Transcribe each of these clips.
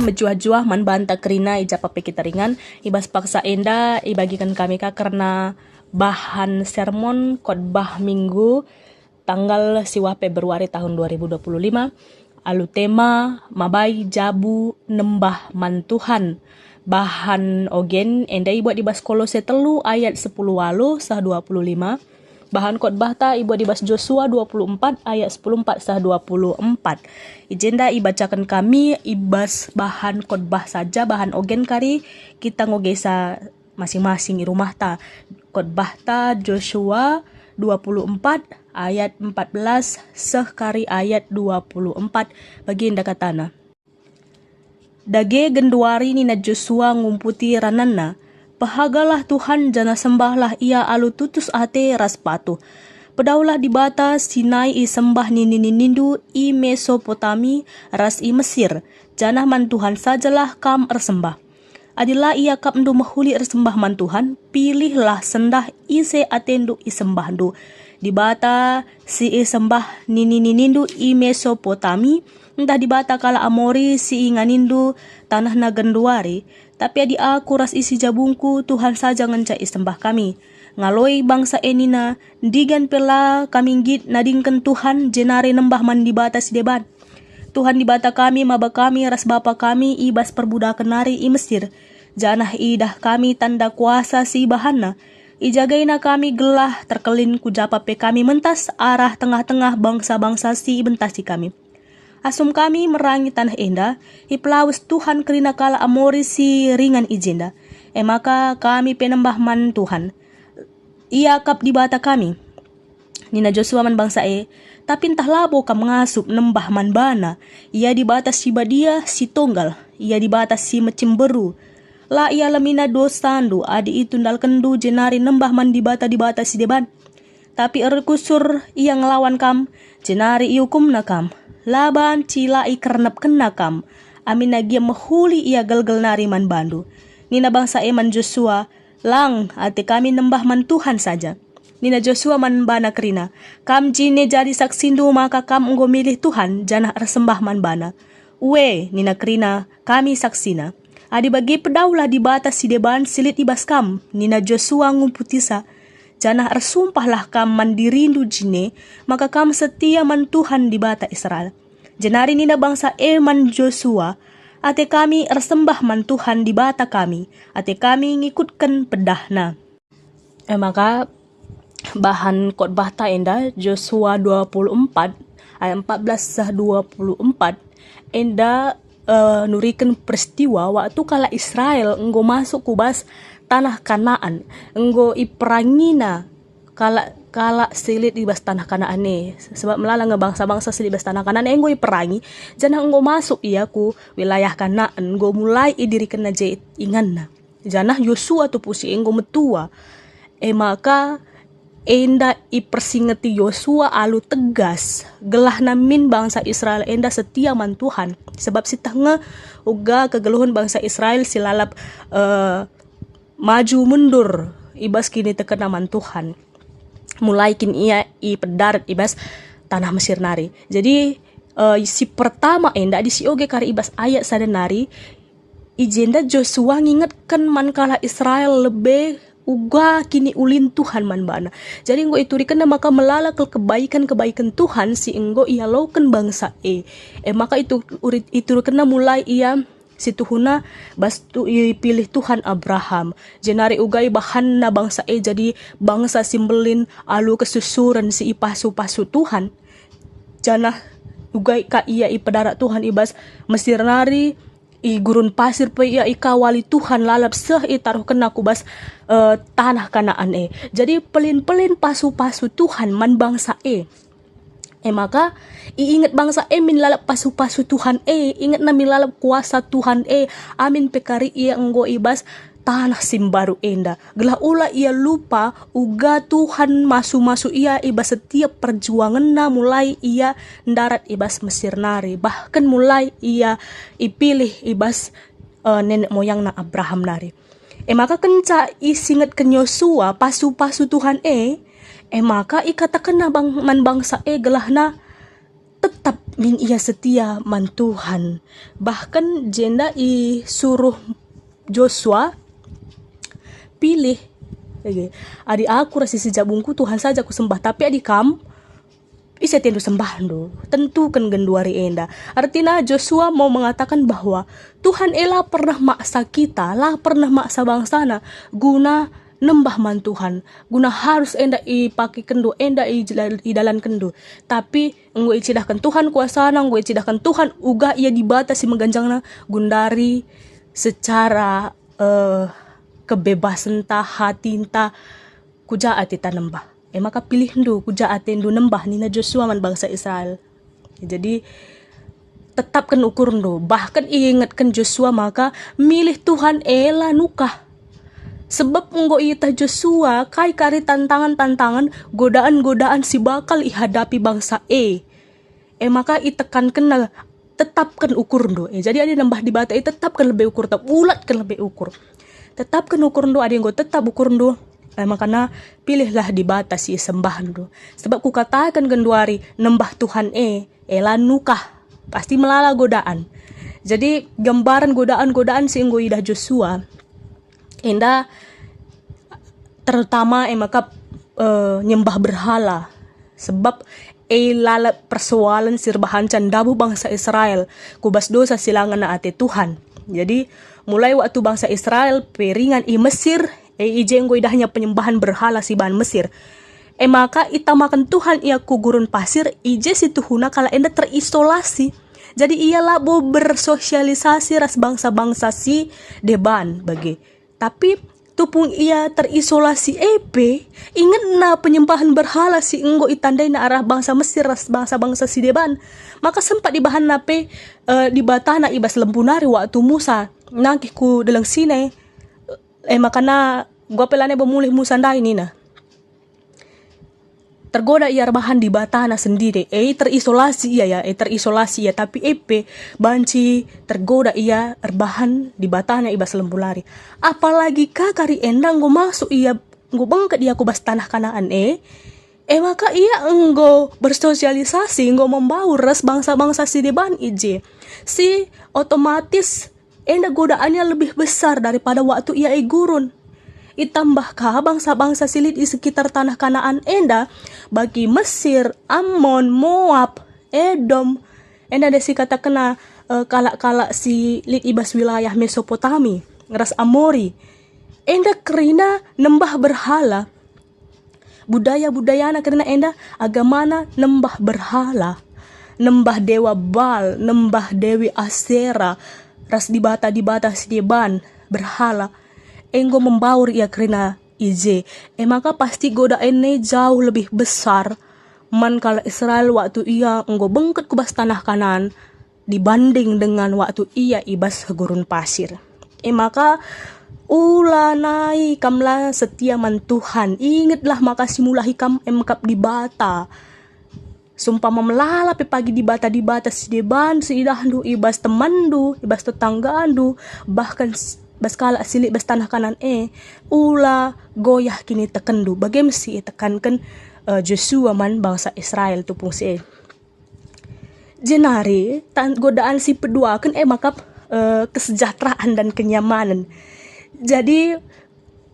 Bejuah-juah man banta kerina ija pape kita ringan ibas paksa enda ibagikan kami karena bahan sermon khotbah minggu tanggal siwa Februari tahun 2025 alu tema mabai jabu nembah man Tuhan. Bahan ogen enda ibuat di bas Kolose 3 ayat 10 walu sah 25. Bahan khotbah ta ibu di bas Joshua 24 ayat 14 sah 24. Ijenda ibacakan kami ibas bahan khotbah saja bahan ogen kari kita ngogesa masing-masing di rumah ta. Khotbah ta Joshua 24 ayat 14 seh kari ayat 24 bagi indah katana. Dage genduari ni na Joshua ngumputi rananna. Pahagalah Tuhan jana sembahlah ia alu tutus ate ras patu. Pedaulah di bata Sinai i sembah nindu i Mesopotami ras i Mesir. Janah man Tuhan sajalah kam ersembah. Adilah ia kap ndu mahuli ersembah man Tuhan. Pilihlah sendah ise atendu i sembah ndu. Di bata si i sembah nindu i Mesopotami. Entah di bata kala Amori si i nganindu tanah na genduari. Tapi adi aku ras isi jabungku Tuhan saja ngencai sembah kami. Ngaloi bangsa enina digan pela kami git nadingken Tuhan jenare nembah man di bata si debat. Tuhan di bata kami maba kami ras bapa kami ibas perbudakan nari i Mesir. Janah idah kami tanda kuasa si bahanna. Ijagaina kami gelah terkelin kujapa pe kami mentas arah tengah-tengah bangsa-bangsa si bentasi kami. Asum kami merangi tanah enda, ipelawes Tuhan kerina kala Amori si ringan ijenda. Maka kami penembah man Tuhan. Ia kap di bata kami. Nina Joshua man bangsa tapi entah labo ka mengasup nembah man bana. Ia di bata si badia si tonggal. Ia di bata si mecimberu. La ia lamina dosandu adi itundal kendu jenari nembah man di bata si deban. Tapi erkusur ia ngelawan kam, jenari iukum nakam. Laban cila i kernep kena kam. Amin nagia mahuli ia galgal nari man bandu. Nina bangsa man Joshua. Lang ate kami nembah man Tuhan saja. Nina Joshua man bana kerina. Kam jine jadi saksindu maka kam unggo milih Tuhan janah ersembah man bana. Uwe nina kerina kami saksina. Adi bagi pedaulah di batas si deban silit ibas kam. Nina Joshua ngumputisa. Janah ersumpahlah kam mandirindu jine, maka kam setia man Tuhan di bata Israel. Jenari nina bangsa man Joshua, ate kami ersembah man Tuhan di bata kami, ate kami ngikutkan pedahna. Maka bahan khotbah ta enda Joshua 24 ayat 14 sah 24 enda nurikan peristiwa waktu kala Israel enggo masuk kubas tanah Kanaan, enggo iperangina kala silit di bas tanah Kanaan sebab melala ngebangsa-bangsa silit bas tanah Kanaan enggo iperangi janah enggo masuk ia ku wilayah Kanaan enggo mulai idirikan aja inganna janah Yosua tu pusi enggo metua maka enda ipersingeti Yosua alu tegas gelah namin bangsa Israel enda setia man Tuhan sebab si tengah uga kegeluhun bangsa Israel silalap maju mundur ibas kini tekena man Tuhan mulai kini ia pedarat ibas tanah Mesir nari jadi si pertama enda di si oge kari ibas ayat sadenari ijenda Joshua ngingetkan man kala Israel lebih uga kini ulin Tuhan man bana jadi enggo iturikan maka melala ke kebaikan Tuhan si enggo ia laukan bangsa maka itu kena mulai ia si tuhuna bas tu pilih Tuhan Abraham jenari ugai bahan na bangsa jadi bangsa simbelin alu kesusuran si ipasu-pasu Tuhan janah ugai ka ia ipadarat Tuhan ibas Mesir nari i gurun pasir pe ia ikawali Tuhan lalap seh taruh kena kubas tanah Kanaan jadi pelin-pelin pasu-pasu Tuhan man bangsa maka iingat bangsa min lalap pasu-pasu Tuhan ingat na milalap kuasa Tuhan amin pekari ia enggo ibas tanah simbaru enda gelah ula ia lupa uga Tuhan masu-masu ia ibas setiap perjuangan na mulai ia darat ibas Mesir nari bahkan mulai ia ipilih ibas nenek moyang na Abraham nari maka kenca isingat ke Yosua pasu-pasu Tuhan maka ikatakan na man bangsa gelah na tetap min ia setia man Tuhan. Bahkan jenda i suruh Joshua pilih. Adi aku rasi sejabungku Tuhan saja ku sembah, tapi adi kam isa tendu sembah do. Tentukan genduari enda. Artinya Joshua mau mengatakan bahwa Tuhan elah pernah maksa kita, lah pernah maksa bangsana guna nembah man Tuhan, guna harus enda ipaki kendo, enda i dalan kendo. Tapi enggo icidahkan Tuhan kuasana, enggo icidahkan Tuhan uga ia dibatasi mengganjangna gundari secara kebebasan ta hati ta kujaat ita nembah. Maka pilih ndu kujaat ndu nembah nina Joshua man bangsa Israel. Jadi tetapkan ukur ndu, bahkan ingatkan Joshua maka milih Tuhan ela nukah. Sebab enggo ita Joshua kai kari tantangan-tantangan, godaan-godaan si bakal ihadapi bangsa maka itekankan na tetapkan ukur ndu. Jadi ada nembah di bata tetapkan lebih ukur, ulatkan lebih ukur. Tetapkan ukur ndu, ada yang go tetap ukur ndu. Makanya pilihlah di bata si sembah ndu. Sebab ku katakan genduari nembah Tuhan ela nukah pasti melala godaan. Jadi gambaran godaan-godaan si enggo ida Joshua enda terutama maka nyembah berhala. Sebab lala persoalan sirbahan candabu bangsa Israel kubas dosa silangan na ate Tuhan. Jadi mulai waktu bangsa Israel peringan Mesir ijenggo idahnya penyembahan berhala si bahan Mesir. Maka itamakan Tuhan ia ku gurun pasir ije si tuhuna kala enda terisolasi. Jadi ia labo bersosialisasi ras bangsa-bangsa si deban bagi. Tapi tupung ia terisolasi ingat na penyembahan berhala si enggo itandai na arah bangsa Mesir ras bangsa-bangsa si deban. Maka sempat dibahan nape di batana ibas lempunari waktu Musa nangkih ku dalang sine makana gua pelane bemulih Musa ndai nina. Tergoda ia rebahan di batana sendiri terisolasi ia terisolasi ya, tapi banci tergoda ia rebahan di batana ibas lembulari. Apalagi kari endang go masuk ia go bangkat ia kubas tanah Kanaan maka ia enggo bersosialisasi enggo membaur ras bangsa-bangsa si deban ije si otomatis enda godaannya lebih besar daripada waktu ia gurun. Itambahkah bangsa-bangsa silit di sekitar tanah Kanaan enda bagi Mesir, Ammon, Moab, Edom enda desi kata kena kalak-kalak silit ibas wilayah Mesopotami ngeras Amori enda kerina nembah berhala budaya-budayana kerana enda agamana nembah berhala, nembah dewa Baal, nembah dewi Asera ras dibata si deban berhala enggo membaur ia kerana ije maka pasti godaannya jauh lebih besar man kala Israel waktu ia enggo bengket kubas tanah Kanaan dibanding dengan waktu ia ibas gurun pasir. Maka ulanai kamla setia man Tuhan, ingatlah makasih mulahi kam emkap di bata sumpah memelala pe pagi di bata si deban si idahdu ibas temandu ibas tetanggaandu bahkan bas kala silik bas tanah Kanaan ula goyah kini tekendu bagem si tekankan Joshua man bangsa Israel tupung si jenari godaan si pedua kan maka kesejahteraan dan kenyamanan. Jadi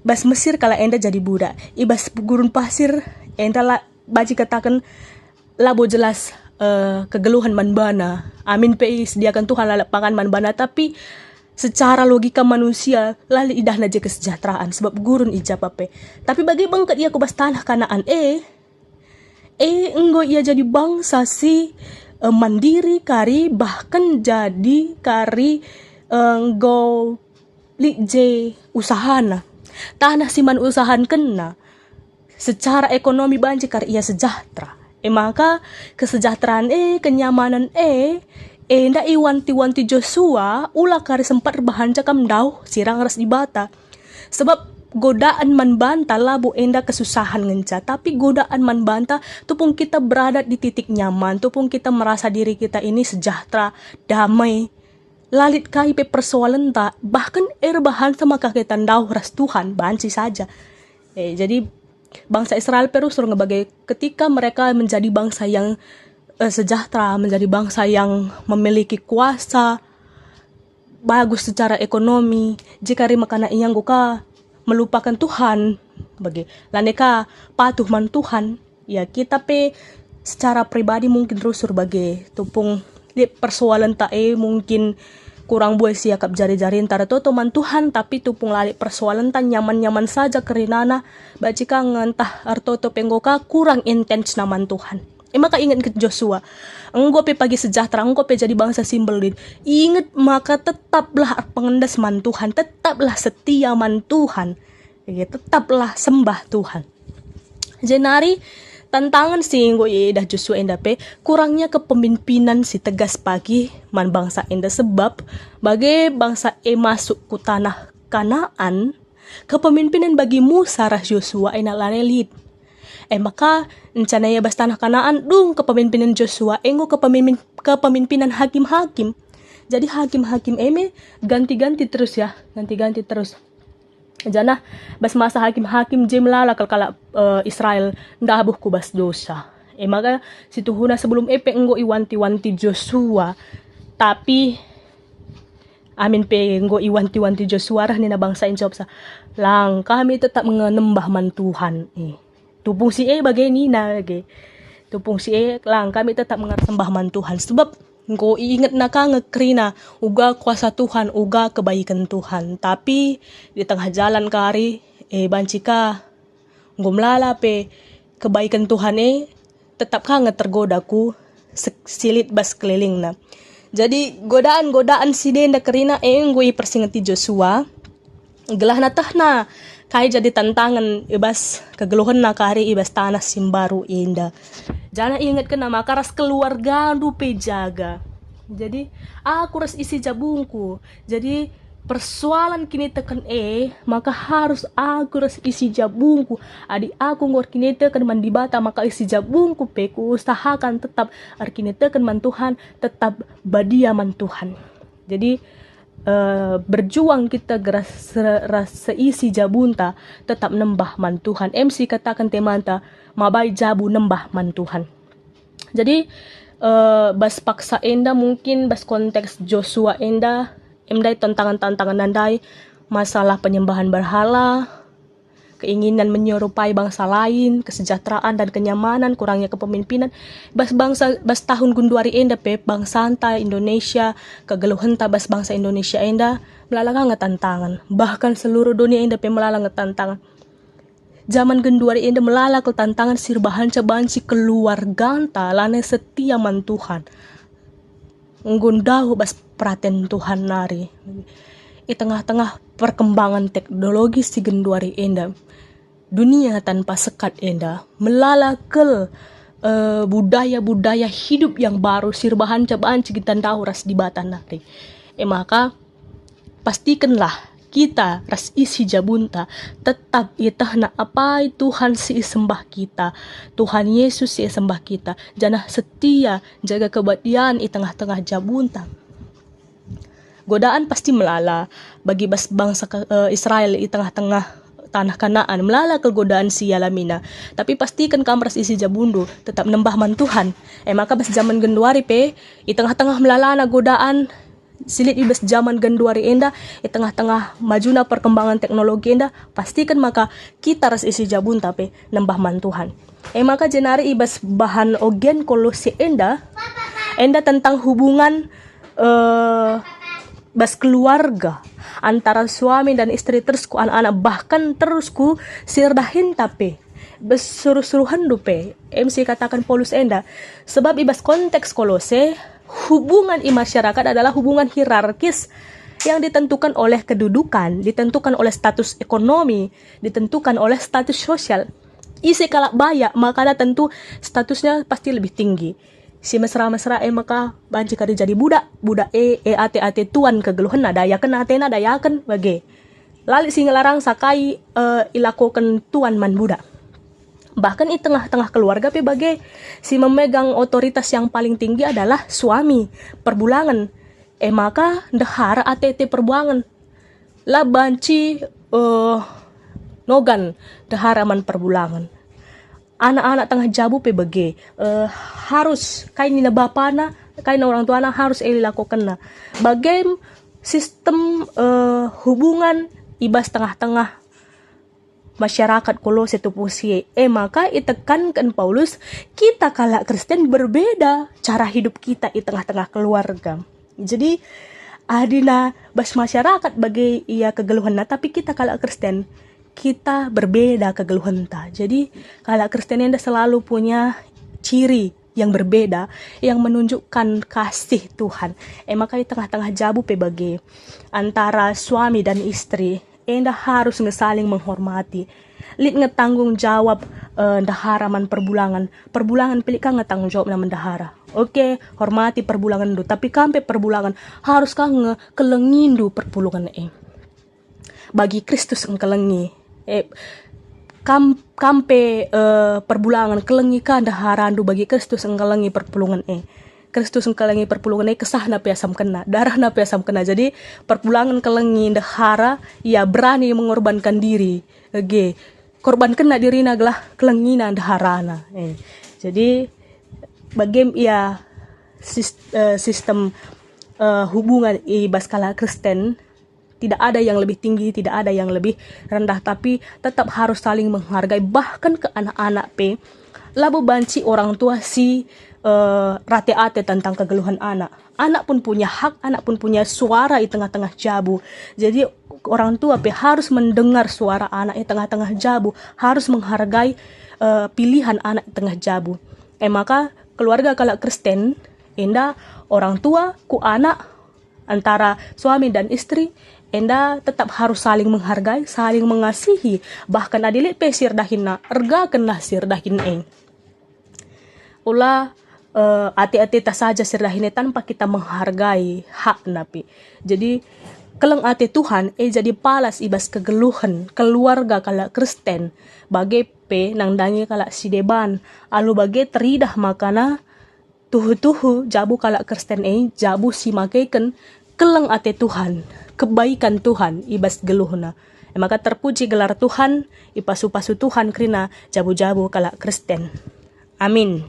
bas Mesir kala enda jadi budak ibas gurun pasir enda la baji katakan labo jelas kegeluhan manbana amin pe sediakan Tuhan lapangan manbana, tapi secara logika manusia lali idah naja kesejahteraan sebab gurun ijab tapi bagi bangkat ia kubas tanah Kanaan enggo ia jadi bangsa si mandiri kari bahkan jadi kari enggo lije usahana tanah siman usahan kena secara ekonomi banci kari ia sejahtera maka kesejahteraan kenyamanan enda iwanti-wanti Joshua ulah kari sempat bahan cakam dau sirang ras di bata sebab godaan man banta labu enda kesusahan ngenca, tapi godaan man banta tupung kita berada di titik nyaman, tupung kita merasa diri kita ini sejahtera damai lalit kai pe persoalan tak bahkan bahan sama kaketan dau ras Tuhan banci saja jadi bangsa Israel perlu suruh ngebagai ketika mereka menjadi bangsa yang sejahtera, menjadi bangsa yang memiliki kuasa bagus secara ekonomi. Jika rima kana iyang ka melupakan Tuhan bagi laneka patuh man Tuhan, ya kita secara pribadi mungkin terus sebagai tupung di persoalan mungkin kurang buat siakap jari-jari antara to man Tuhan, tapi tupung lari persoalan nyaman-nyaman saja kerinana bacika ngentah artoto penggoka kurang intens naman Tuhan. Maka ingat ke Joshua, engkau pagi sejahtera, engkau jadi bangsa simbol din. Ingat maka tetaplah pengendas man Tuhan, tetaplah setia man Tuhan, tetaplah sembah Tuhan. Jenari tantangan si engkau dah Joshua enda kurangnya kepemimpinan si tegas pagi man bangsa enda, sebab bagi bangsa masuk ke tanah Kanaan, kepemimpinan bagi Musa ras Joshua ena lanelit. Maka rencananya bas tanah Kanaan dung kepemimpinan Joshua enggo kepemimpinan hakim-hakim. Jadi hakim-hakim ganti-ganti terus ya, ganti-ganti terus. Jana bas masa hakim-hakim jemlala kala Israel ndah buhku bas dosa. Maka situhuna sebelum enggo iwanti-wanti Joshua, tapi amin enggo iwanti-wanti Joshua rah nina bangsa injawab sa lang kami tetap mengenembah man Tuhan. Tupung si bagini na tupung si lang kami tetap mengersembah man Tuhan, sebab engkau ingat naka ngekrina uga kuasa Tuhan, uga kebaikan Tuhan. Tapi di tengah jalan kari bancika engkau melala kebaikan Tuhan tetap ka tergodaku silit bas keliling na. Jadi godaan-godaan si denda kerina engkau persingati Joshua gelah natahna kai jadi tantangan ibas kegeluhan na kari ibas tanah simbaru inda. Jangan ingat kena maka ras keluarga dupe jaga. Jadi aku ras isi jabungku. Jadi persoalan kini tekan maka harus aku ras isi jabungku. Adik aku ngor kini tekan mandi bata maka isi jabungku ku usahakan tetap kini tekan man Tuhan, tetap badia man Tuhan. Jadi berjuang kita rasa isi jabunta tetap nembah man Tuhan. MC katakan temanta mabai jabu nembah man Tuhan. Jadi bas paksa enda mungkin bas konteks Joshua enda emdai tantangan-tantangan nandai masalah penyembahan berhala, keinginan menyerupai bangsa lain, kesejahteraan dan kenyamanan, kurangnya kepemimpinan. Bas tahun gunduari enda bangsa anta Indonesia, kegeluhan bas bangsa Indonesia enda melalanga tantangan. Bahkan seluruh dunia enda melalanga tantangan. Zaman genduari enda melalak tantangan sirbahan cobaan si keluarga anta lane setia man Tuhan. Nggundahu bas praten Tuhan nari. Di tengah-tengah perkembangan teknologi si genduari enda, dunia tanpa sekat enda melalakel budaya-budaya hidup yang baru sirbahan cobaan cigitan tahu ras di batan nari. Maka pastikanlah kita ras isi jabunta tetap itahna apa Tuhan si sembah kita, Tuhan Yesus si sembah kita, janah setia jaga kebatian di tengah-tengah jabunta. Godaan pasti melala bagi bangsa Israel di tengah-tengah tanah Kanaan, melala kegodaan si Yalamina. Tapi pastikan kamras isi jabundu tetap nembah man Tuhan. Maka bas zaman genduari di tengah-tengah melala na godaan silit ibas zaman genduari enda, di tengah-tengah majuna perkembangan teknologi enda, pastikan maka kita ras isi jabunta nembah man Tuhan. Maka jenari ibas bahan ogen kolosi enda tentang hubungan bas keluarga antara suami dan istri, terus ku anak-anak, bahkan terus ku sirdahin besuruh-suruhan dupe MC katakan Paulus enda, sebab ibas konteks kolose hubungan i masyarakat adalah hubungan hierarkis yang ditentukan oleh kedudukan, ditentukan oleh status ekonomi, ditentukan oleh status sosial. Isi kalak bayak maka tentu statusnya pasti lebih tinggi. Si mesra-mesra maka banci kari jadi budak ate tuan kegeluhan dayakan atena dayakan bage lali si ngelarang sakai ilakokan tuan man budak. Bahkan di tengah-tengah keluarga bage si memegang otoritas yang paling tinggi adalah suami perbulangan. Maka dahar ATT perbulangan lah banci nogan dahar aman perbulangan. anak-anak tengah jabu pe bage harus kain nina bapana kain orang tuana harus lakukan na bagem sistem hubungan ibas tengah-tengah masyarakat Kolose tu pusie. Maka itekankan Paulus, kita kala Kristen berbeda cara hidup kita di tengah-tengah keluarga. Jadi adina bas masyarakat bagi ia kegeluhan, tapi kita kala Kristen kita berbeda kegeluhan ta. Jadi kala Kristen enda selalu punya ciri yang berbeda yang menunjukkan kasih Tuhan. Maka di tengah-tengah jabu pe bagi antara suami dan istri enda harus saling menghormati. Lit ngetanggung jawab daharaman perbulangan pilih kan ngetanggung jawab na mendahara. Oke, hormati perbulangan du, tapi kampe perbulangan harus kan kelengindu perbulangan bagi Kristus engkelengi. Kampe perbulangan kelengi kan daharandu bagi Kristus engkelengi perpulungan Kristus engkelengi perpulungan kesah na piasam kena, darah na piasam kena. Jadi perpulangan kelengi dahara ia berani mengorbankan diri. Korban kena diri naglah kelengina daharana. Jadi bagem ia sistem hubungan baskala Kristen tidak ada yang lebih tinggi, tidak ada yang lebih rendah, tapi tetap harus saling menghargai. Bahkan ke anak-anak labo banci orang tua si rate-ate tentang kegeluhan anak. Anak pun punya hak, anak pun punya suara di tengah-tengah jabu. Jadi orang tua harus mendengar suara anak di tengah-tengah jabu, harus menghargai pilihan anak di tengah jabu. Maka keluarga kala Kristen, enda orang tua ku anak antara suami dan istri, enda tetap harus saling menghargai, saling mengasihi. Bahkan adilit pe sirdahina, erga kena sirdahin Ulah ati-ati tak saja sirdahin tanpa kita menghargai hak napi. Jadi keleng ati Tuhan jadi palas ibas kegeluhan keluarga kala Kristen bage pe nangdangi kala sideban alu bage teridah makana tuhu-tuhu jabu kala Kristen jabu si makaiken keleng ati Tuhan, kebaikan Tuhan ibas geluhna. Maka terpuji gelar Tuhan, ipasu-pasu Tuhan krina jabu-jabu kala Kristen. Amin.